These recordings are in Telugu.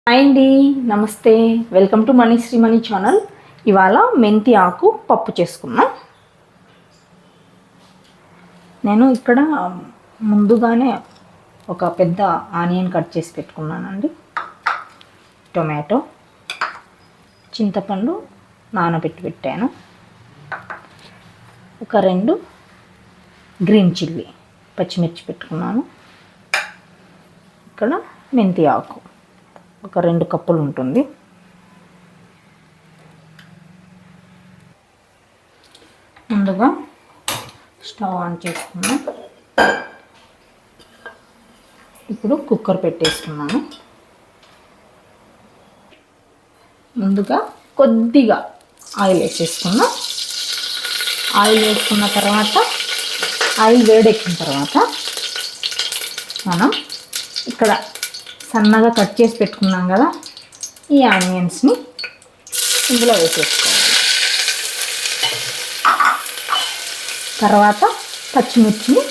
హాయ్ అండి, నమస్తే. Welcome to money Shri money channel. ఇవాళ మెంతి ఆకు పప్పు చేసుకున్నాం. నేను ఇక్కడ ముందుగానే ఒక పెద్ద ఆనియన్ కట్ చేసి పెట్టుకున్నానండి. టొమాటో, చింతపండు నానబెట్టి పెట్టాను. ఒక 2 గ్రీన్ చిల్లీ పచ్చిమిర్చి పెట్టుకున్నాను. ఇక్కడ మెంతి ఆకు ఒక 2 కప్పులు ఉంటుంది. ముందుగా స్టవ్ ఆన్ చేసుకున్నాం. ఇప్పుడు కుక్కర్ పెట్టేసుకున్నాను. ముందుగా కొద్దిగా ఆయిల్ వేసేసుకున్నాం. ఆయిల్ వేసుకున్న తర్వాత ఆయిల్ వేడెక్కిన తర్వాత మనం ఇక్కడ సన్నగా కట్ చేసి పెట్టుకున్నాం కదా, ఈ ఆనియన్స్ని ఇందులో వేసేసుకోవాలి. తర్వాత పచ్చిమిర్చిని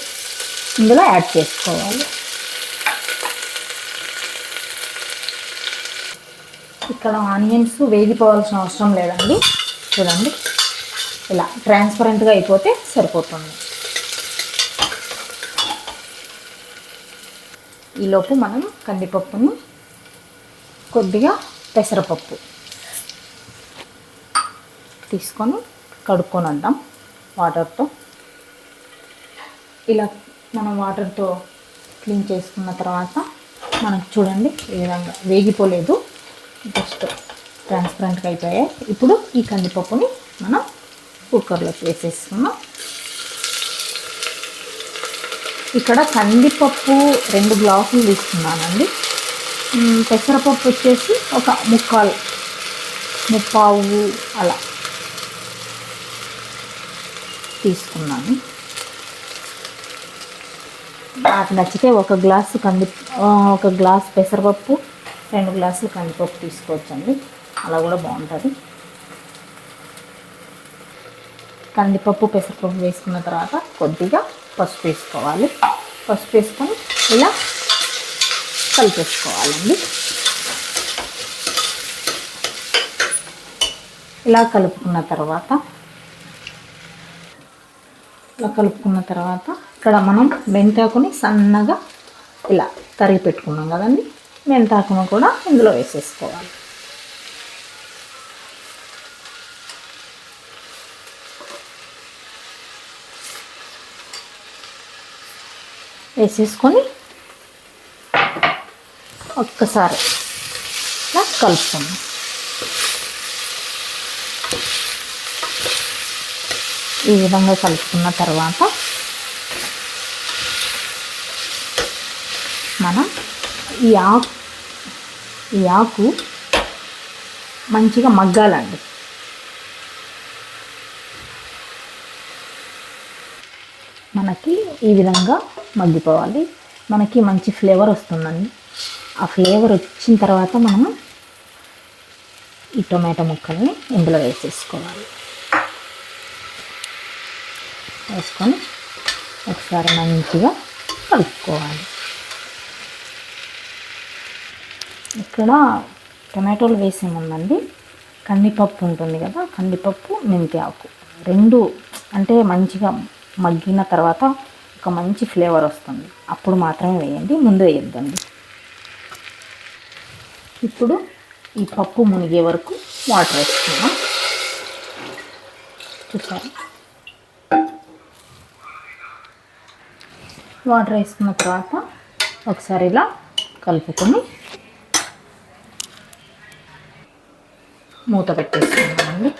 ఇందులో యాడ్ చేసుకోవాలి. ఇక్కడ ఆనియన్స్ వేగిపోవాల్సిన అవసరం లేదండి. చూడండి, ఇలా ట్రాన్స్పరెంట్గా అయిపోతే సరిపోతుంది. ఈలోపు మనం కందిపప్పుని, కొద్దిగా పెసరపప్పు తీసుకొని కడుక్కొని వద్దాం వాటర్తో. ఇలా మనం వాటర్తో క్లీన్ చేసుకున్న తర్వాత మనకు చూడండి ఈ విధంగా వేగిపోలేదు, జస్ట్ ట్రాన్స్పరెంట్గా అయిపోయాయి. ఇప్పుడు ఈ కందిపప్పుని మనం కుక్కర్లోకి వేసేసుకున్నాం. ఇక్కడ కందిపప్పు 2 గ్లాసులు తీసుకున్నానండి. పెసరపప్పు వచ్చేసి ఒక ముప్పావు అలా తీసుకున్నాను. నాకు నచ్చితే ఒక గ్లాస్ పెసరపప్పు, 2 గ్లాసులు కందిపప్పు తీసుకోవచ్చండి, అలా కూడా బాగుంటుంది. కందిపప్పు పెసరపప్పు వేసుకున్న తర్వాత కొద్దిగా పసుపు వేసుకోవాలి. పసుపు వేసుకొని ఇలా కలిపేసుకోవాలండి. ఇలా కలుపుకున్న తర్వాత ఇక్కడ మనం మెంతాకుని సన్నగా ఇలా తరిగి పెట్టుకున్నాం కదండి, మెంతాకును కూడా ఇందులో వేసేసుకోవాలి. వేసేసుకొని ఒక్కసారి ఇలా కలుపుకుందాం. ఈ విధంగా కలుపుకున్న తర్వాత మనం ఈ ఆకు మంచిగా మగ్గాలండి. మనకి ఈ విధంగా మగ్గిపోవాలి. మనకి మంచి ఫ్లేవర్ వస్తుందండి. ఆ ఫ్లేవర్ వచ్చిన తర్వాత మనము ఈ టొమాటో ముక్కల్ని ఇందులో వేసేసుకోవాలి. వేసుకొని ఒకసారి మంచిగా కలుపుకోవాలి. ఇక్కడ టొమాటోలు వేసే ముందండి కందిపప్పు ఉంటుంది కదా, కందిపప్పు మెంతి ఆకు 2 అంటే మంచిగా మగ్గిన తర్వాత ఒక మంచి ఫ్లేవర్ వస్తుంది. అప్పుడు మాత్రమే వేయండి, ముందు వేయద్దండి. ఇప్పుడు ఈ పప్పు మునిగే వరకు వాటర్ వేసుకుందాం. చూసారు, వాటర్ వేసుకున్న తర్వాత ఒకసారి ఇలా కలుపుకొని మూత పెట్టేసుకుందామండి.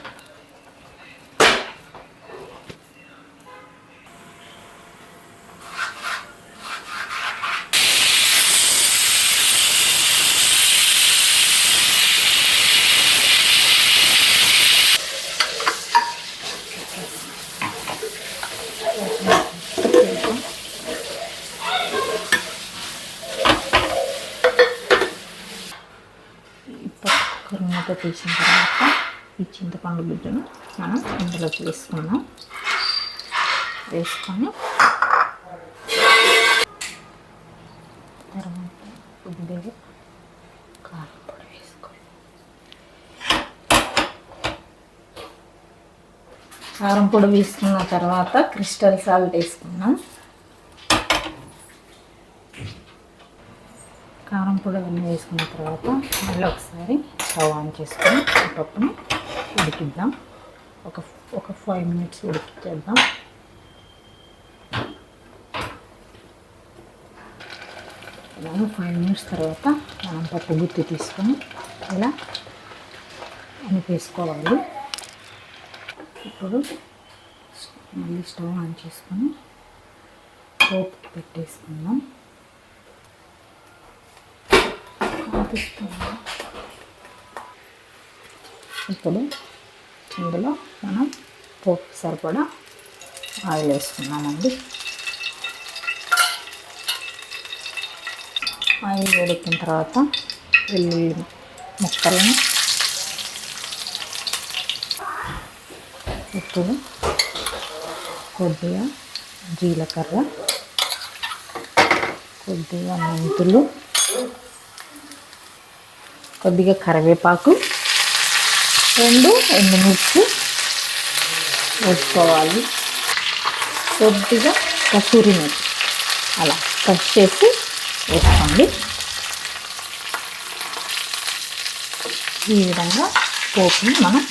మూత తీసిన తర్వాత ఈ చింతపండు గుజ్జును మనం ఇందులోకి వేసుకొని తర్వాత కొద్దిగా కారం పొడి కారం పొడి వేసుకున్న తర్వాత క్రిస్టల్ సాల్ట్ వేసుకున్నాం. కారం పొడి అన్నీ వేసుకున్న తర్వాత మళ్ళీ ఒకసారి స్టవ్ ఆన్ చేసుకొని ఈ పప్పుని ఉడికిద్దాం. ఒక 5 minutes ఉడికిద్దాం. అలాగే 5 minutes తర్వాత మనం పప్పు గుత్తి తీసుకొని ఇలా వేసుకోవాలి. ఇప్పుడు మళ్ళీ స్టవ్ ఆన్ చేసుకొని పోపు పెట్టేసుకుందాం. ఇప్పుడు ఇందులో మనం పోపు సరిపడా ఆయిల్ వేసుకున్నామండి. ఆయిల్ వేడెక్కిన తర్వాత వెల్లుల్లి ముక్కలను, ఇప్పుడు కొద్దిగా జీలకర్ర, కొద్దిగా మెంతులు, కొద్దిగా కరివేపాకు, 2 ఎండుమిర్చి వేసుకోవాలి. కొద్దిగా కసూరి మెతి అలా కట్ చేసి వేసుకోండి. ఈ విధంగా పోపుని మనం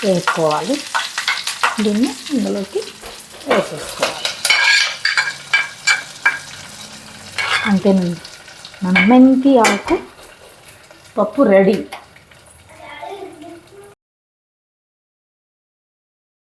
వేసుకోవాలి. దీన్ని ఇందులోకి వేసేసుకోవాలి. అంతేనండి, మన మెంతి ఆకు పప్పు రెడీ.